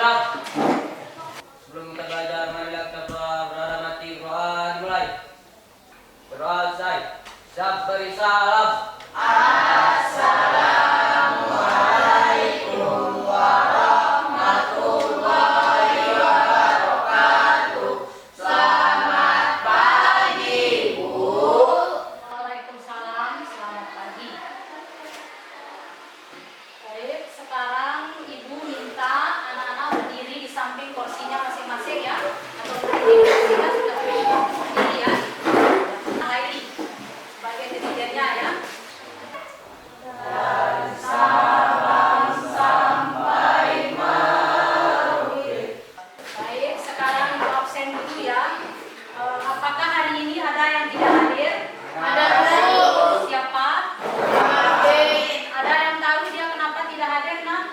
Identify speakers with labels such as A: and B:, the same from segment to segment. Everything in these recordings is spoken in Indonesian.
A: Siap. Sebelum kita belajar, marilah kita berdoa mati berdoa dimulai. Berdoa selesai. Siap beri salam. Assalamualaikum warahmatullahi wabarakatuh. Selamat pagi, Bu.
B: Waalaikumsalam, selamat pagi. Baik, sekarang Ibu minta anak-anak berdiri di samping kursinya masing-masing ya. Atau berdiri di kursinya sudah berdiri ya. Mulai sebagai dirigennya ya. Dan salam sampai maghrib. Baik, sekarang Ibu absen dulu ya. Apakah hari ini ada yang tidak hadir? Ada. Siapa? Ada yang tahu dia kenapa tidak hadir, Nak?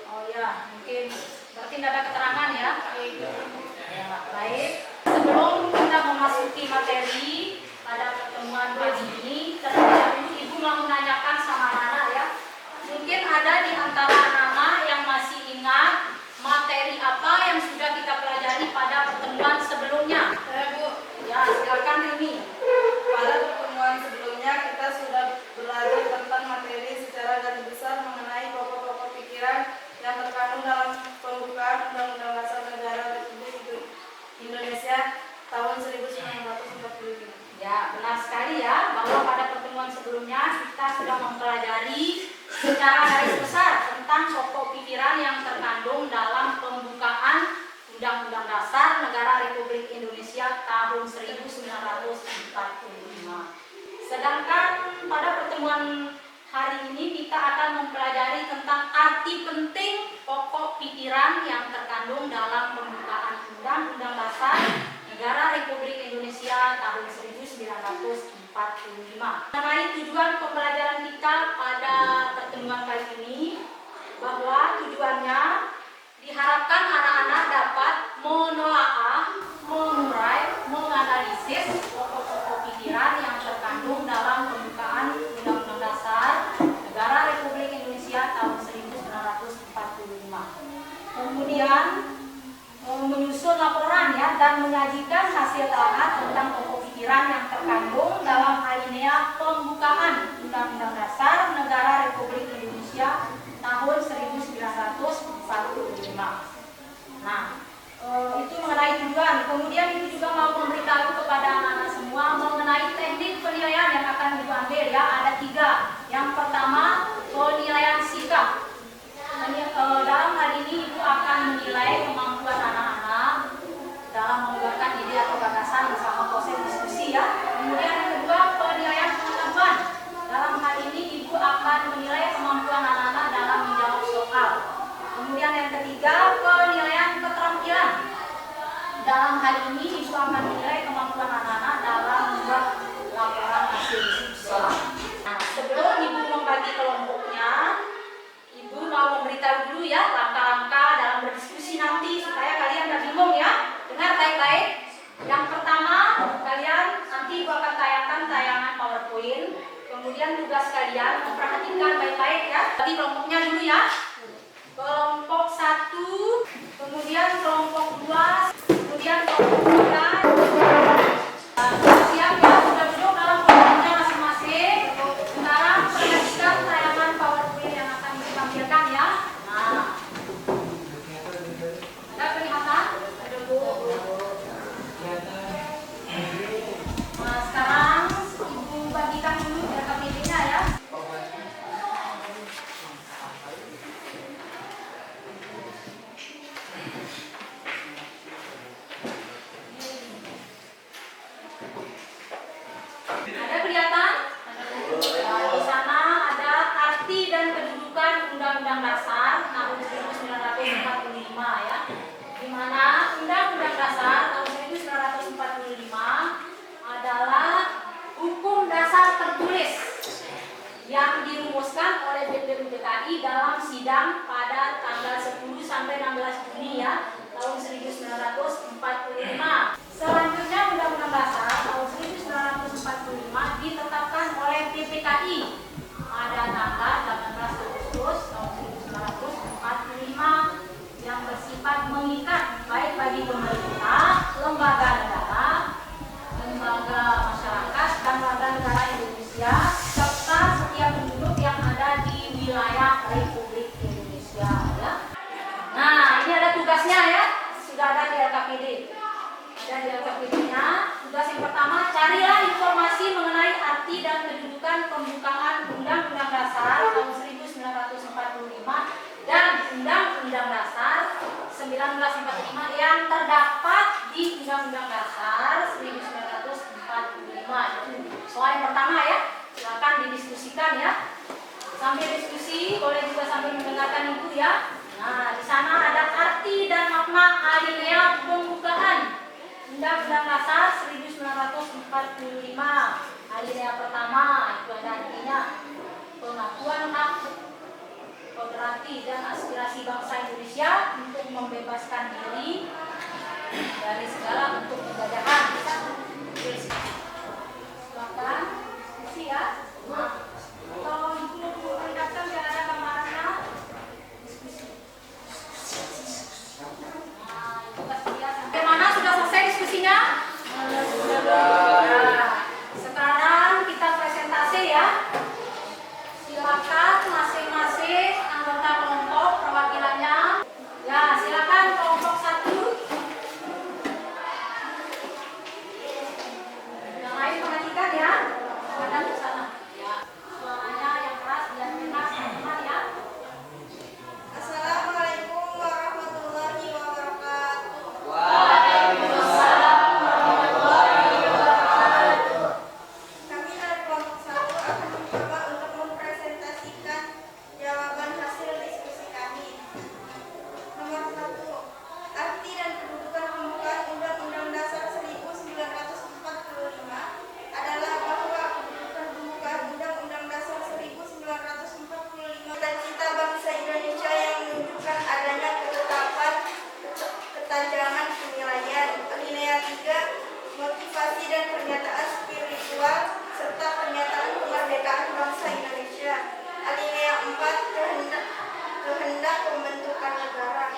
B: Oh ya, mungkin berarti tidak ada keterangan ya. Ya, baik. Sebelum kita memasuki materi pada pertemuan pagi ini, terlebih dahulu Ibu mau menanyakan sama anak-anak ya. Mungkin ada di antara anak-anak yang masih ingat materi apa yang sudah kita pelajari pada pertemuan sebelumnya.
C: Bu,
B: Ya, silakan Rini.
C: pada pertemuan sebelumnya kita sudah belajar tentang materi secara garis besar mengenai pokok-pokok pikiran yang terkandung dalam pembukaan Undang-Undang Dasar Negara Republik Indonesia tahun 1945.
B: Ya, benar sekali ya bahwa pada pertemuan sebelumnya kita sudah mempelajari secara garis besar tentang pokok pikiran yang terkandung dalam pembukaan Undang-Undang Dasar Negara Republik Indonesia tahun 1945. Sedangkan pada pertemuan hari ini kita akan mempelajari tentang arti penting pokok pikiran yang terkandung dalam pembukaan Undang-Undang Dasar Negara Republik Indonesia tahun 1945. Mengenai tujuan pembelajaran kita pada pertemuan kali ini, bahwa tujuannya diharapkan anak-anak dapat menelaah, mengurai, menganalisis pokok-pokok pikiran yang terkandung dalam pembukaan Undang-Undang Dasar Negara Republik Indonesia tahun 1945. Kemudian menyusun laporan ya dan menyajikan hasil telaah tentang pokok pikiran yang terkandung dalam alinea pembukaan Undang-Undang Dasar Negara Republik Indonesia tahun 1945. Nah, itu mengenai tujuan. Kemudian Ibu juga mau memberitahu kepada anak-anak semua mengenai teknik penilaian yang akan Ibu ambil ya. Ada 3. Yang pertama, penilaian sikap. Dalam hal ini Ibu akan menilai kemampuan anak-anak dalam mengeluarkan ide atau gagasan bersama proses diskusi ya. Kemudian yang kedua, penilaian pengetahuan. Dalam hal ini Ibu akan menilai kemampuan anak-anak dalam menjawab soal. Kemudian yang ketiga, penilaian keterampilan. Dalam hal ini Ibu akan menilai kemampuan anak-anak dalam membuat laporan hasil diskusi. Nah, sebelum Ibu membagi kelompoknya, Ibu mau memberitahu dulu ya langkah-langkah dalam berdiskusi nanti supaya kalian tidak bingung ya. Dengar baik-baik. Yang pertama, kalian nanti Ibu akan tayangkan tayangan PowerPoint. Kemudian tugas kalian memperhatikan baik-baik ya. Tadi kelompoknya dulu ya. Kelompok 1, kemudian kelompok 2, kemudian kelompok 3. Siap ya, sudah duduk dalam kelompoknya masing-masing. Sekarang perhatikan tayangan PowerPoint yang akan ditampilkan ya. Nah, ada kelihatan? Ada Bu. Nah, sekarang Ibu bagikan dulu biar PPT-nya ya. Ada kelihatan? Nah, di sana ada arti dan kedudukan Undang-Undang Dasar tahun 1945 ya. Di mana Undang-Undang Dasar tahun 1945 adalah hukum dasar tertulis yang dirumuskan oleh BPUD DKI dalam sidang pada tanggal 10 sampai 16 Juni ya tahun 1945. Selanjutnya Undang-Undang Dasar tahun 1945 ditetapkan oleh PPKI pada tanggal 18 Agustus tahun 1945. didiskusikan ya. Sambil diskusi boleh juga sambil mendengarkan ibu ya. Nah, di sana ada arti dan makna alinea pembukaan Undang-Undang Dasar 1945. Alinea pertama itu ada artinya pengakuan hak kodrati dan aspirasi bangsa Indonesia untuk membebaskan diri dari segala bentuk penjajahan. Silakan diskusi ya. Kalau ibu mau mendengarkan biar ada gambarannya. Diskusi. Nah, itu kasih lihat. Bagaimana, sudah selesai diskusinya? Nah, sekarang kita presentasi ya. Silakan masing-masing anggota kelompok perwakilannya. Ya, silakan kelompok 1. Yang lain perhatikan ya. Ada di sana. Ya, suaranya yang keras dan jelas teman-teman ya.
C: Assalamualaikum warahmatullahi wabarakatuh.
A: Waalaikumsalam.
C: Kami dari kelompok 1 akan mencoba untuk mempresentasikan jawaban hasil diskusi kami. Nomor 1. Arti dan kedudukan pembukaan Undang-Undang Dasar 1945 adalah bahwa kedudukan pembukaan Undang-Undang Dasar 1945 cita-cita bangsa Indonesia yang menunjukkan adanya ketetapan, ketajaman penilaian. Alinea 3. Motivasi dan pernyataan spiritual serta pernyataan kemerdekaan bangsa Indonesia. Alinea 4. Kehendak pembentukan negara.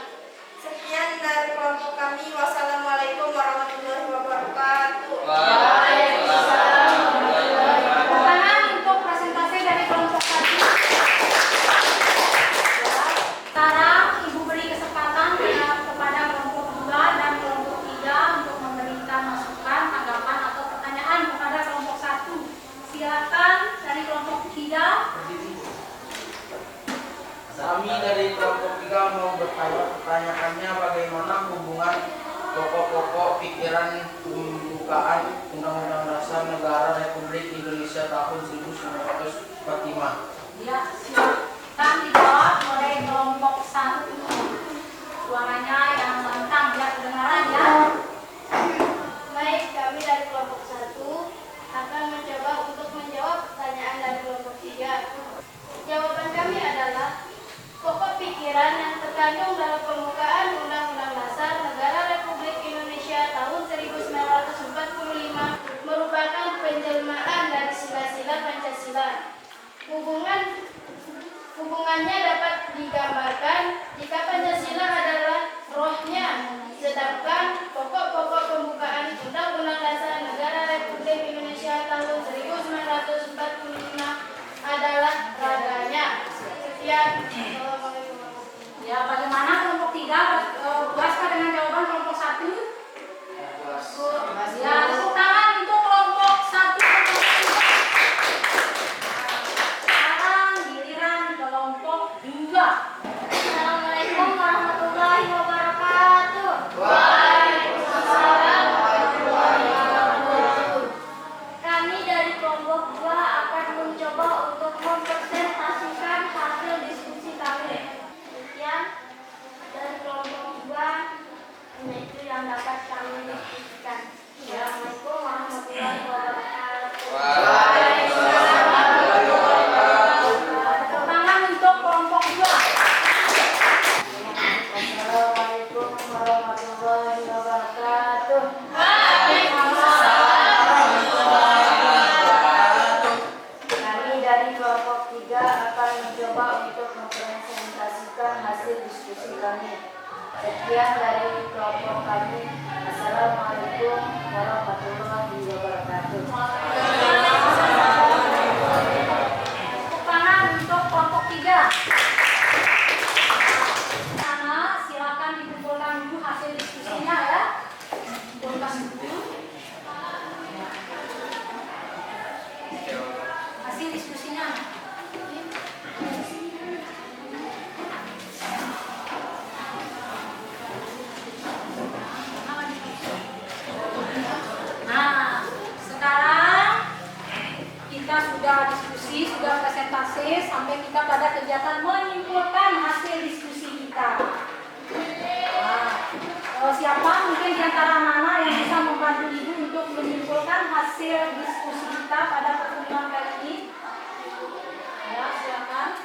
C: Sekian dari kelompok kami. Wassalamualaikum warahmatullahi wabarakatuh.
A: Waalaikumsalam.
B: Tangan untuk presentasi dari kelompok 1. Sekarang Ibu beri kesempatan kepada kelompok 2 dan kelompok 3 untuk memberikan masukan, tanggapan atau pertanyaan kepada kelompok 1. Silakan dari kelompok 3.
D: Kami dari kelompok 3 mau pertanyaannya bagaimana hubungan pokok-pokok pikiran pembukaan Undang-Undang Dasar Negara Republik Indonesia tahun 1945.
B: Ya, silakan dijawab oleh kelompok 1. Suaranya yang lantang biar kedengaran ya.
E: Baik, kami dari kelompok 1 akan mencoba untuk menjawab pertanyaan dari kelompok 3. Jawaban kami adalah pokok pikiran yang terkandung dalam pembukaan Undang-Undang Dasar Negara Republik Indonesia tahun 1945 merupakan penjelmaan dari sila-sila Pancasila. Hubungannya dapat digambarkan jika Pancasila adalah rohnya, sedangkan pokok-pokok pembukaan Undang-Undang Dasar Negara Republik Indonesia tahun 1945 adalah raganya. Sekian. Assalamualaikum warahmatullahi
B: Ya, bagaimana kelompok 3? Puaskah dengan jawaban kelompok 1? Ya, tepuk tangan untuk kelompok 1. Sekarang giliran kelompok 2.
E: Assalamualaikum warahmatullahi wabarakatuh. Kami dari kelompok 2 akan mencoba untuk mempresentasikan hasil diskusi kami. Sekian dari kelompok 2, itu yang dapat kami diskusikan. Assalamualaikum warahmatullahi wabarakatuh.
B: Tepuk tangan untuk kelompok 2.
E: Assalamualaikum warahmatullahi wabarakatuh. Kami dari kelompok 3 akan mencoba untuk mempresentasikan hasil diskusi kami. Sekian dari kelompok kami. Assalamualaikum warahmatullahi wabarakatuh.
B: Tepuk tangan untuk kelompok 3. Sana silakan dikumpulkan dulu hasil diskusinya ya. Kumpulkan dulu hasil diskusinya. Nah, sekarang kita sudah diskusi, sudah presentasi, sampai kita pada kegiatan menyimpulkan hasil diskusi kita. Siapa mungkin di antara anak-anak yang bisa membantu ibu untuk menyimpulkan hasil diskusi kita pada pertemuan kali ini? Ya, silakan.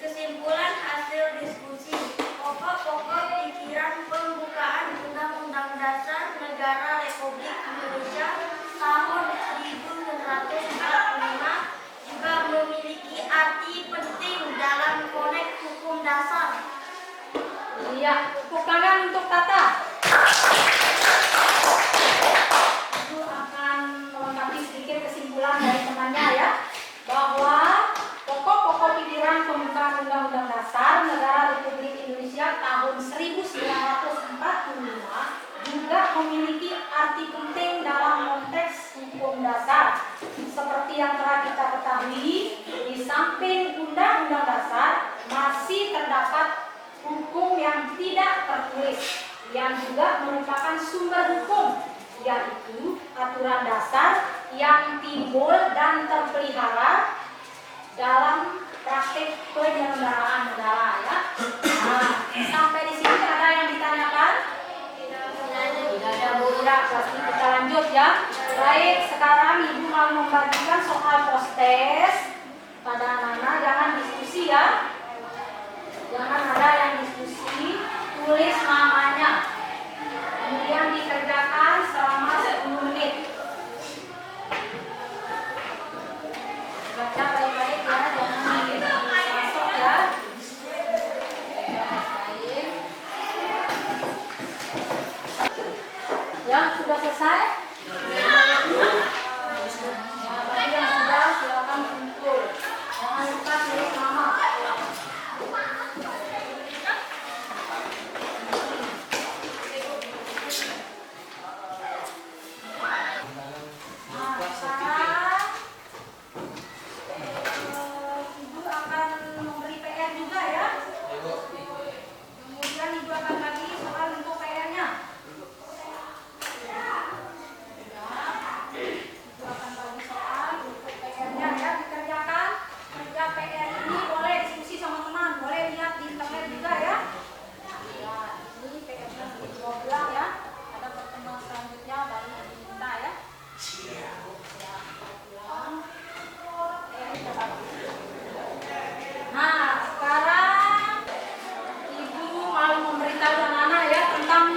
E: Kesimpulan hasil diskusi, pokok-pokok pikiran pembukaan Undang-Undang Dasar Negara Republik Indonesia tahun 1945 juga memiliki arti penting dalam konteks hukum dasar.
B: Iya, tepuk tangan untuk Tata. Ibu akan melengkapi sedikit kesimpulan dari temannya ya, bahwa pokok-pokok pikiran pembukaan Undang-Undang Dasar Negara Republik Indonesia tahun 1945 juga memiliki arti penting dalam konteks hukum dasar. Seperti yang telah kita ketahui, di samping Undang-Undang Dasar masih terdapat hukum yang tidak tertulis yang juga merupakan sumber hukum, yaitu aturan dasar yang timbul dan terpelihara dalam praktik penyelenggaraan negara ya. Nah, sampai di sini ada yang ditanyakan? Tidak ada, Bu. Ya, berarti kita lanjut ya. Baik, sekarang Ibu mau membagikan soal post-test pada anak-anak, jangan diskusi ya. Jangan ada yang diskusi, tulis namanya. Kemudian dikerjakan selama 10 menit. Baca baik-baik ya, jangan masuk ya. Baik. Ya, sudah selesai? Ya, bagi yang sudah silakan kumpul. Jangan lupa tulis nama. Ibu akan memberi PR juga ya. Kemudian Ibu akan bagi soal untuk PR-nya. Ibu akan bagi soal untuk PR-nya ya, dikerjakan. Kerja PR ini boleh diskusi sama teman, boleh lihat di internet juga ya. Ya, ini PR-nya Ibu bilang ya. Ada pertemuan selanjutnya baru diminta ya. Nah, sekarang Ibu mau memberitahu anak-anak ya tentang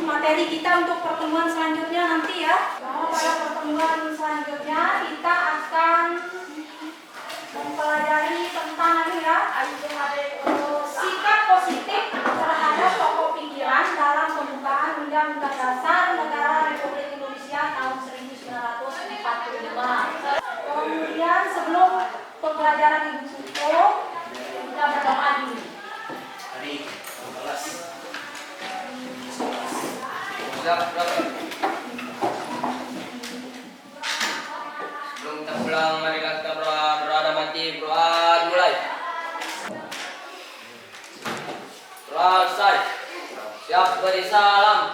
B: materi kita untuk pertemuan selanjutnya nanti ya. Bahwa pada pertemuan selanjutnya kita akan mempelajari tentang ini ya, sikap positif terhadap pokok pikiran dalam pembukaan Undang-Undang Dasar Negara Republik Indonesia tahun 1945. Kemudian sebelum pembelajaran Ibu tutup, kita berdoa dulu.
A: Sebelum kita pulang, mari kita berada mati, berdoa mulai. Selesai. Siap beri salam.